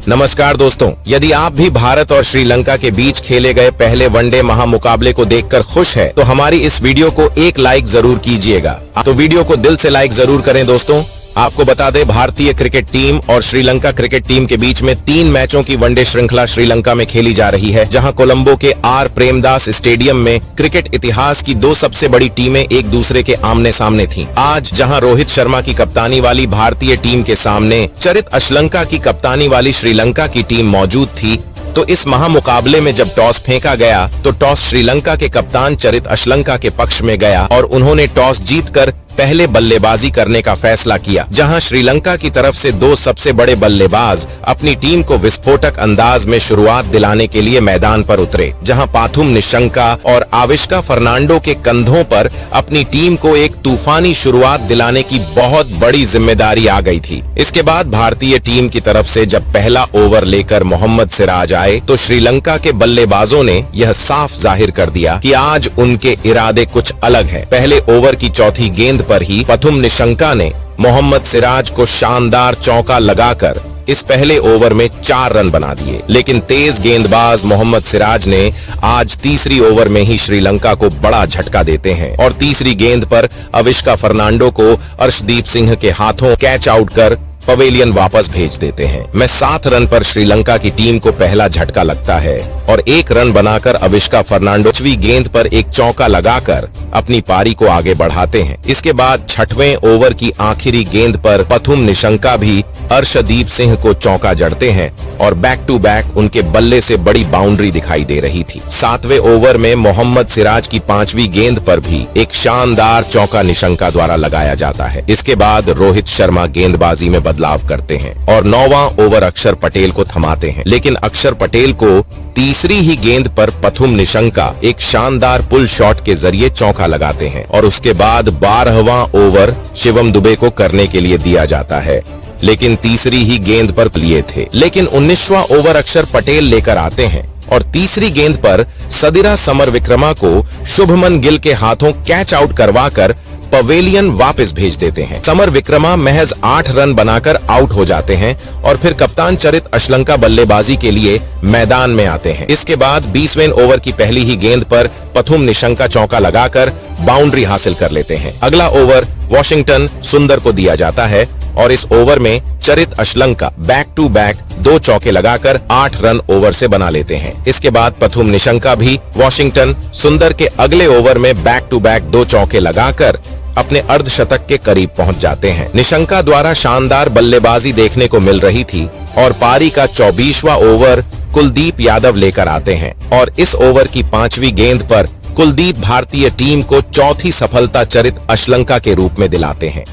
नमस्कार दोस्तों, यदि आप भी भारत और श्रीलंका के बीच खेले गए पहले वनडे महामुकाबले को देखकर खुश है तो हमारी इस वीडियो को एक लाइक जरूर कीजिएगा। तो वीडियो को दिल से लाइक जरूर करें दोस्तों। आपको बता दें, भारतीय क्रिकेट टीम और श्रीलंका क्रिकेट टीम के बीच में 3 मैचों की वनडे श्रृंखला श्रीलंका में खेली जा रही है, जहां कोलंबो के आर प्रेमदास स्टेडियम में क्रिकेट इतिहास की 2 सबसे बड़ी टीमें एक दूसरे के आमने सामने थीं। आज जहां रोहित शर्मा की कप्तानी वाली भारतीय टीम के सामने चरित अश्लंका की कप्तानी वाली श्रीलंका की टीम मौजूद थी, तो इस महामुकाबले में जब टॉस फेंका गया तो टॉस श्रीलंका के कप्तान चरित अश्लंका के पक्ष में गया और उन्होंने टॉस जीतकर पहले बल्लेबाजी करने का फैसला किया। जहां श्रीलंका की तरफ से 2 सबसे बड़े बल्लेबाज अपनी टीम को विस्फोटक अंदाज में शुरुआत दिलाने के लिए मैदान पर उतरे, जहां पाथुम निशंका और आविष्का फर्नांडो के कंधों पर अपनी टीम को एक तूफानी शुरुआत दिलाने की बहुत बड़ी जिम्मेदारी आ गई थी। इसके बाद भारतीय टीम की तरफ से जब पहला ओवर लेकर मोहम्मद सिराज आए तो श्रीलंका के बल्लेबाजों ने यह साफ जाहिर कर दिया कि आज उनके इरादे कुछ अलग है। पहले ओवर की चौथी गेंद पर ही पाथुम निशंका ने मोहम्मद सिराज को शानदार चौका लगाकर इस पहले ओवर में 4 रन बना दिए, लेकिन तेज गेंदबाज मोहम्मद सिराज ने आज तीसरी ओवर में ही श्रीलंका को बड़ा झटका देते हैं और तीसरी गेंद पर आविष्का फर्नांडो को अर्शदीप सिंह के हाथों कैच आउट कर पवेलियन वापस भेज देते हैं। मैं 7 रन पर श्रीलंका की टीम को पहला झटका लगता है और 1 रन बनाकर आविष्का फर्नांडो 5वीं गेंद पर एक चौका लगाकर अपनी पारी को आगे बढ़ाते हैं। इसके बाद 6वें ओवर की आखिरी गेंद पर पाथुम निशंका भी अर्शदीप सिंह को चौका जड़ते हैं और बैक टू बैक उनके बल्ले से बड़ी बाउंड्री दिखाई दे रही थी। 7वें ओवर में मोहम्मद सिराज की 5वीं गेंद पर भी एक शानदार चौका निशंका द्वारा लगाया जाता है। इसके बाद रोहित शर्मा गेंदबाजी में बदलाव करते हैं और 9वां ओवर अक्षर पटेल को थमाते हैं, लेकिन अक्षर पटेल को तीसरी ही गेंद पर पाथुम निशंका एक शानदार पुल शॉट के जरिए चौका लगाते हैं और उसके बाद 12वां ओवर शिवम दुबे को करने के लिए दिया जाता है, लेकिन तीसरी ही गेंद पर लिए थे। लेकिन 19वां ओवर अक्षर पटेल लेकर आते हैं और तीसरी गेंद पर सदिरा समरविक्रमा को शुभमन गिल के हाथों कैच आउट करवाकर पवेलियन वापस भेज देते हैं। समरविक्रमा महज 8 रन बनाकर आउट हो जाते हैं और फिर कप्तान चरित अश्लंका बल्लेबाजी के लिए मैदान में आते हैं। इसके बाद 20वें ओवर की पहली ही गेंद पर पाथुम निशंका चौका लगाकर बाउंड्री हासिल कर लेते हैं। अगला ओवर वॉशिंगटन सुंदर को दिया जाता है और इस ओवर में चरित अश्लंका बैक टू बैक 2 चौके लगाकर 8 रन ओवर से बना लेते हैं। इसके बाद पाथुम निशंका भी वॉशिंगटन सुंदर के अगले ओवर में बैक टू बैक 2 चौके लगाकर अपने अर्धशतक के करीब पहुंच जाते हैं। निशंका द्वारा शानदार बल्लेबाजी देखने को मिल रही थी और पारी का 24वां ओवर कुलदीप यादव लेकर आते हैं और इस ओवर की 5वीं गेंद पर कुलदीप भारतीय टीम को चौथी सफलता चरित अश्लंका के रूप में दिलाते हैं।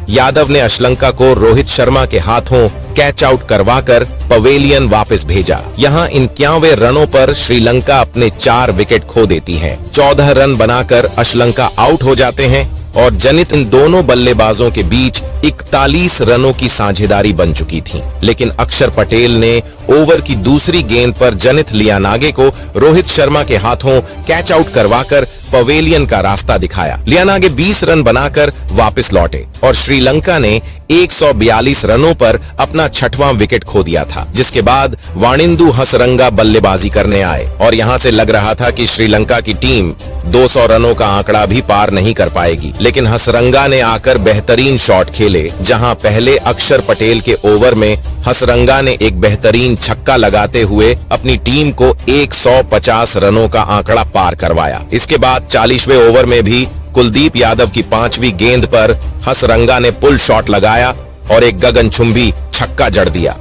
यादव ने अश्लंका को रोहित शर्मा के हाथों कैच आउट करवाकर पवेलियन वापस भेजा। यहां 51वें रनों पर श्रीलंका अपने 4 विकेट खो देती है। 14 रन बनाकर अश्लंका आउट हो जाते हैं और जनित इन दोनों बल्लेबाजों के बीच 41 रनों की साझेदारी बन चुकी थी, लेकिन अक्षर पटेल ने ओवर की दूसरी गेंद पर जनित लियानागे को रोहित शर्मा के हाथों कैच आउट करवाकर पवेलियन का रास्ता दिखाया। लियानागे 20 रन बनाकर वापस लौटे और श्रीलंका ने 142 रनों पर अपना 6वां विकेट खो दिया था, जिसके बाद वाणिंदु हसरंगा बल्लेबाजी करने आए और यहां से लग रहा था कि श्रीलंका की टीम 200 रनों का आंकड़ा भी पार नहीं कर पाएगी, लेकिन हसरंगा ने आकर बेहतरीन शॉट खेले। जहां पहले अक्षर पटेल के ओवर में हसरंगा ने एक बेहतरीन छक्का लगाते हुए अपनी टीम को 150 रनों का आंकड़ा पार करवाया। इसके बाद 40वें ओवर में भी कुलदीप यादव की 5वीं गेंद पर हसरंगा ने पुल शॉट लगाया और एक गगनचुंबी छक्का जड़ दिया।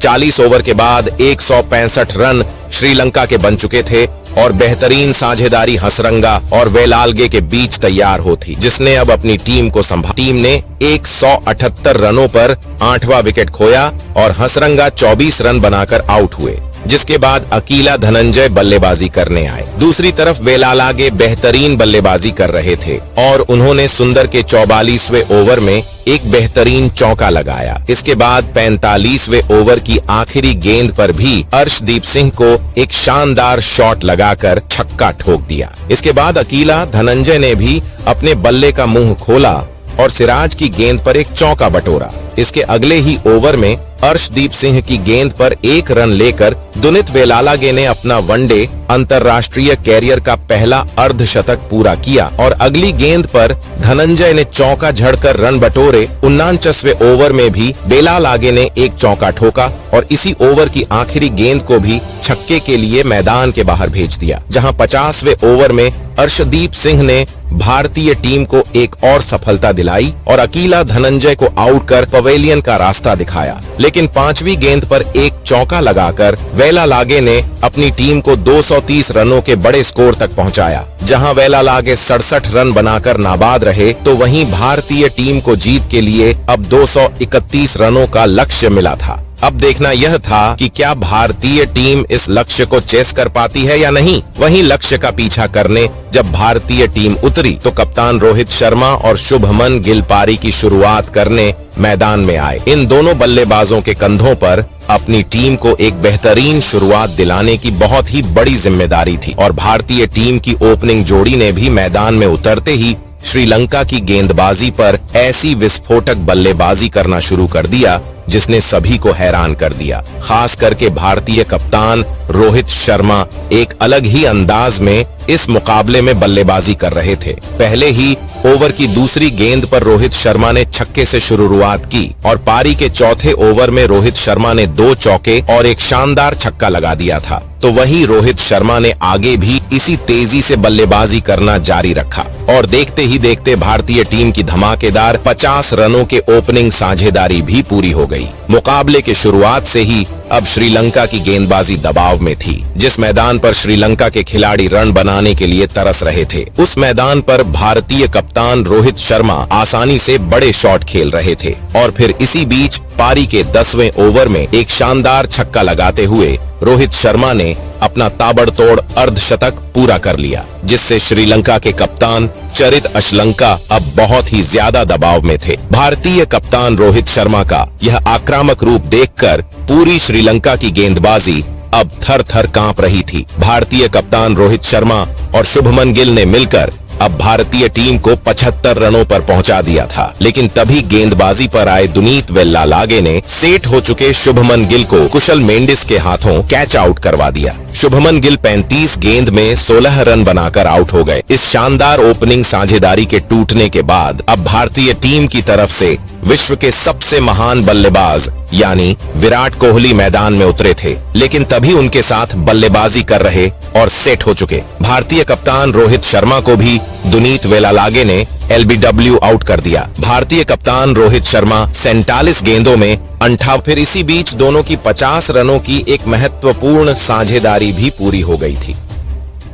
40 ओवर के बाद 165 रन श्रीलंका के बन चुके थे और बेहतरीन साझेदारी हसरंगा और वेलाल्गे के बीच तैयार होती, जिसने अब अपनी टीम को संभाला। टीम ने 178 रनों पर 8वां विकेट खोया और हसरंगा 24 रन बनाकर आउट हुए, जिसके बाद अकीला धनंजय बल्लेबाजी करने आए। दूसरी तरफ वेलालागे बेहतरीन बल्लेबाजी कर रहे थे और उन्होंने सुंदर के 44वें ओवर में एक बेहतरीन चौका लगाया। इसके बाद 45वें ओवर की आखिरी गेंद पर भी अर्शदीप सिंह को एक शानदार शॉट लगाकर छक्का ठोक दिया। इसके बाद अकीला धनंजय ने भी अपने बल्ले का मुंह खोला और सिराज की गेंद पर एक चौका बटोरा। इसके अगले ही ओवर में अर्शदीप सिंह की गेंद पर 1 रन लेकर दुनित वेलालागे ने अपना वनडे अंतर्राष्ट्रीय कैरियर का पहला अर्धशतक पूरा किया और अगली गेंद पर धनंजय ने चौका झड़कर रन बटोरे। 49वें ओवर में भी वेलालागे ने एक चौका ठोका और इसी ओवर की आखिरी गेंद को भी छक्के के लिए मैदान के बाहर भेज दिया, जहां 50वें ओवर में अर्शदीप सिंह ने भारतीय टीम को एक और सफलता दिलाई और अकेला धनंजय को आउट कर पवेलियन का रास्ता दिखाया। लेकिन 5वीं गेंद पर एक चौका लगाकर वेलालागे ने अपनी टीम को 230 रनों के बड़े स्कोर तक पहुंचाया। जहां वेलालागे 67 रन बनाकर नाबाद रहे, तो वहीं भारतीय टीम को जीत के लिए अब 231 रनों का लक्ष्य मिला था। अब देखना यह था कि क्या भारतीय टीम इस लक्ष्य को चेस कर पाती है या नहीं। वहीं लक्ष्य का पीछा करने जब भारतीय टीम उतरी तो कप्तान रोहित शर्मा और शुभमन गिल पारी की शुरुआत करने मैदान में आए। इन दोनों बल्लेबाजों के कंधों पर अपनी टीम को एक बेहतरीन शुरुआत दिलाने की बहुत ही बड़ी जिम्मेदारी थी और भारतीय टीम की ओपनिंग जोड़ी ने भी मैदान में उतरते ही श्रीलंका की गेंदबाजी पर ऐसी विस्फोटक बल्लेबाजी करना शुरू कर दिया जिसने सभी को हैरान कर दिया। खास करके भारतीय कप्तान रोहित शर्मा एक अलग ही अंदाज में इस मुकाबले में बल्लेबाजी कर रहे थे। पहले ही ओवर की दूसरी गेंद पर रोहित शर्मा ने छक्के से शुरुआत की और पारी के चौथे ओवर में रोहित शर्मा ने 2 चौके और एक शानदार छक्का लगा दिया था। तो वहीं रोहित शर्मा ने आगे भी इसी तेजी से बल्लेबाजी करना जारी रखा और देखते ही देखते भारतीय टीम की धमाकेदार 50 रनों के ओपनिंग साझेदारी भी पूरी हो गई। मुकाबले के शुरुआत से ही अब श्रीलंका की गेंदबाजी दबाव में थी। जिस मैदान पर श्रीलंका के खिलाड़ी रन बनाने के लिए तरस रहे थे, उस मैदान पर भारतीय कप्तान रोहित शर्मा आसानी से बड़े शॉट खेल रहे थे और फिर इसी बीच पारी के 10वें ओवर में एक शानदार छक्का लगाते हुए रोहित शर्मा ने अपना ताबड़तोड़ अर्धशतक पूरा कर लिया, जिससे श्रीलंका के कप्तान चरित अशलंका अब बहुत ही ज्यादा दबाव में थे। भारतीय कप्तान रोहित शर्मा का यह आक्रामक रूप देखकर पूरी श्रीलंका की गेंदबाजी अब थर थर कांप रही थी। भारतीय कप्तान रोहित शर्मा और शुभमन गिल ने मिलकर अब भारतीय टीम को 75 रनों पर पहुंचा दिया था, लेकिन तभी गेंदबाजी पर आए दुनीत वेलालागे ने सेट हो चुके शुभमन गिल को कुशल मेंडिस के हाथों कैच आउट करवा दिया। शुभमन गिल 35 गेंद में 16 रन बनाकर आउट हो गए। इस शानदार ओपनिंग साझेदारी के टूटने के बाद अब भारतीय टीम की तरफ से विश्व के सबसे महान बल्लेबाज यानी विराट कोहली मैदान में उतरे थे, लेकिन तभी उनके साथ बल्लेबाजी कर रहे और सेट हो चुके भारतीय कप्तान रोहित शर्मा को भी दुनीत वेलालागे ने LBW आउट कर दिया। भारतीय कप्तान रोहित शर्मा 47 गेंदों में 58। फिर इसी बीच दोनों की 50 रनों की एक महत्वपूर्ण साझेदारी भी पूरी हो गई थी।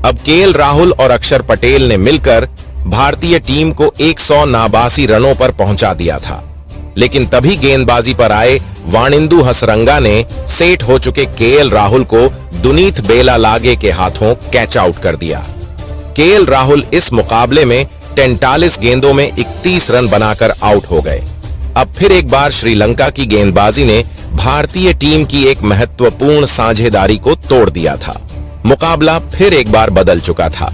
अब KL राहुल और अक्षर पटेल ने मिलकर भारतीय टीम को 182 रनों पर पहुंचा दिया था, लेकिन तभी गेंदबाजी पर आए वाणिंदु हसरंगा ने सेट हो चुके KL राहुल को दुनीत वेलालागे के हाथों कैच आउट कर दिया। KL राहुल इस मुकाबले में 43 गेंदों में 31 रन बनाकर आउट हो गए। अब फिर एक बार श्रीलंका की गेंदबाजी ने भारतीय टीम की एक महत्वपूर्ण साझेदारी को तोड़ दिया था। मुकाबला फिर एक बार बदल चुका था।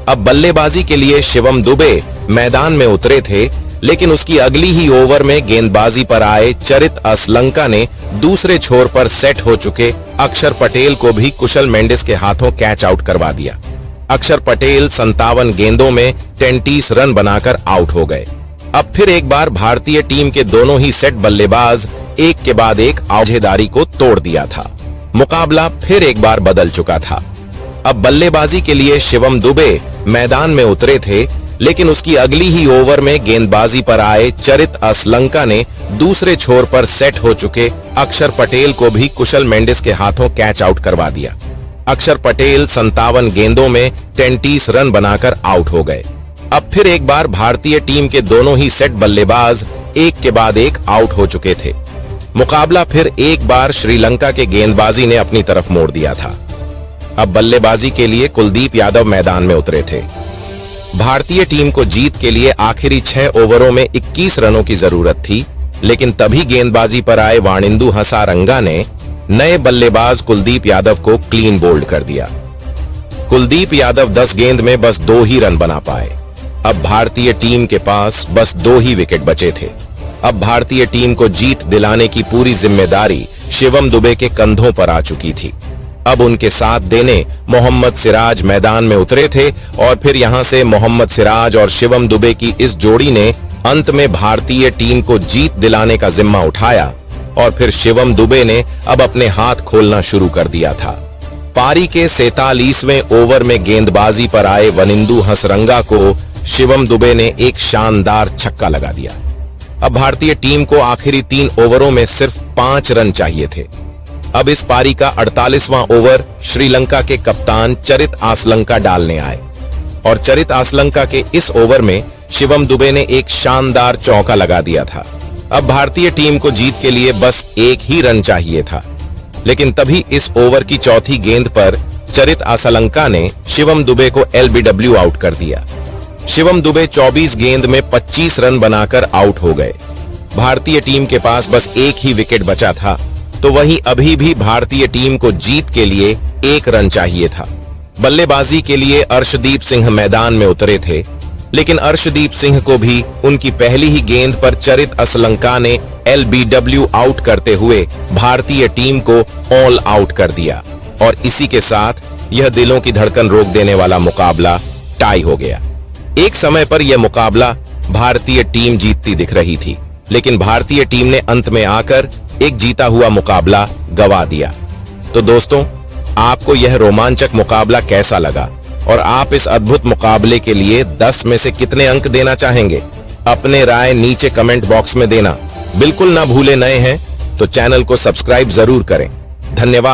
अब बल्लेबाजी के लिए शिवम दुबे मैदान में उतरे थे, लेकिन उसकी अगली ही ओवर में गेंदबाजी पर आए चरित अशलंका ने दूसरे छोर पर सेट हो चुके अक्षर पटेल को भी कुशल मेंडिस के हाथों कैच आउट करवा दिया। अक्षर पटेल 57 गेंदों में 33 रन बनाकर आउट हो गए। अब फिर एक बार भारतीय टीम के दोनों ही सेट बल्लेबाज एक के बाद एक साझेदारी को तोड़ दिया था। मुकाबला फिर एक बार बदल चुका था। अब बल्लेबाजी के लिए शिवम दुबे मैदान में उतरे थे, लेकिन उसकी अगली ही ओवर में गेंदबाजी पर आए चरित अशलंका ने दूसरे छोर पर सेट हो चुके अक्षर पटेल को भी कुशल मेंडिस के हाथों कैच आउट करवा दिया। अक्षर पटेल 57 गेंदों में 33 रन बनाकर आउट हो गए। अब फिर एक बार भारतीय टीम के दोनों ही सेट बल्लेबाज एक के बाद एक आउट हो चुके थे। मुकाबला फिर एक बार श्रीलंका के गेंदबाजी ने अपनी तरफ मोड़ दिया था। अब बल्लेबाजी के लिए कुलदीप यादव मैदान में उतरे थे। भारतीय टीम को जीत के लिए आखिरी 6 ओवरों में 21 रनों की जरूरत थी, लेकिन तभी गेंदबाजी पर आए वाणिंदु हसरंगा ने नए बल्लेबाज कुलदीप यादव को क्लीन बोल्ड कर दिया। कुलदीप यादव 10 गेंद में बस 2 ही रन बना पाए। अब भारतीय टीम के पास बस 2 ही विकेट बचे थे। अब भारतीय टीम को जीत दिलाने की पूरी जिम्मेदारी शिवम दुबे के कंधों पर आ चुकी थी। अब उनके साथ देने मोहम्मद सिराज मैदान में उतरे थे और फिर यहां से मोहम्मद सिराज और शिवम दुबे की इस जोड़ी ने अंत में भारतीय टीम को जीत दिलाने का जिम्मा उठाया और फिर शिवम दुबे ने अब अपने हाथ खोलना शुरू कर दिया था। पारी के 47वें ओवर में गेंदबाजी पर आए वनिंदु हसरंगा को शिवम दुबे ने एक शानदार छक्का लगा दिया। अब भारतीय टीम को आखिरी 3 ओवरों में सिर्फ 5 रन चाहिए थे। अब इस पारी का 48वां ओवर श्रीलंका के कप्तान चरित आसलंका डालने आए और चरित आसलंका के इस ओवर में शिवम दुबे ने एक शानदार चौका लगा दिया था। अब भारतीय टीम को जीत के लिए बस एक ही रन चाहिए था, लेकिन तभी इस ओवर की चौथी गेंद पर चरित आसलंका ने शिवम दुबे को LBW आउट कर दिया। शिवम दुबे 24 गेंद में 25 रन बनाकर आउट हो गए। भारतीय टीम के पास बस एक ही विकेट बचा था, तो वहीं अभी भी भारतीय टीम को जीत के लिए 1 रन चाहिए था। बल्लेबाजी के लिए अर्शदीप सिंह मैदान में उतरे थे, लेकिन अर्शदीप सिंह को भी उनकी पहली ही गेंद पर चरित आसलंका ने LBW आउट करते हुए भारतीय टीम को ऑल आउट कर दिया और इसी के साथ यह दिलों की धड़कन रोक देने वाला मुकाबला टाई हो गया। एक समय पर यह मुकाबला भारतीय टीम जीतती दिख रही थी, लेकिन भारतीय टीम ने अंत में आकर एक जीता हुआ मुकाबला गवा दिया। तो दोस्तों, आपको यह रोमांचक मुकाबला कैसा लगा और आप इस अद्भुत मुकाबले के लिए 10 में से कितने अंक देना चाहेंगे? अपने राय नीचे कमेंट बॉक्स में देना बिल्कुल ना भूले। नए हैं तो चैनल को सब्सक्राइब जरूर करें। धन्यवाद।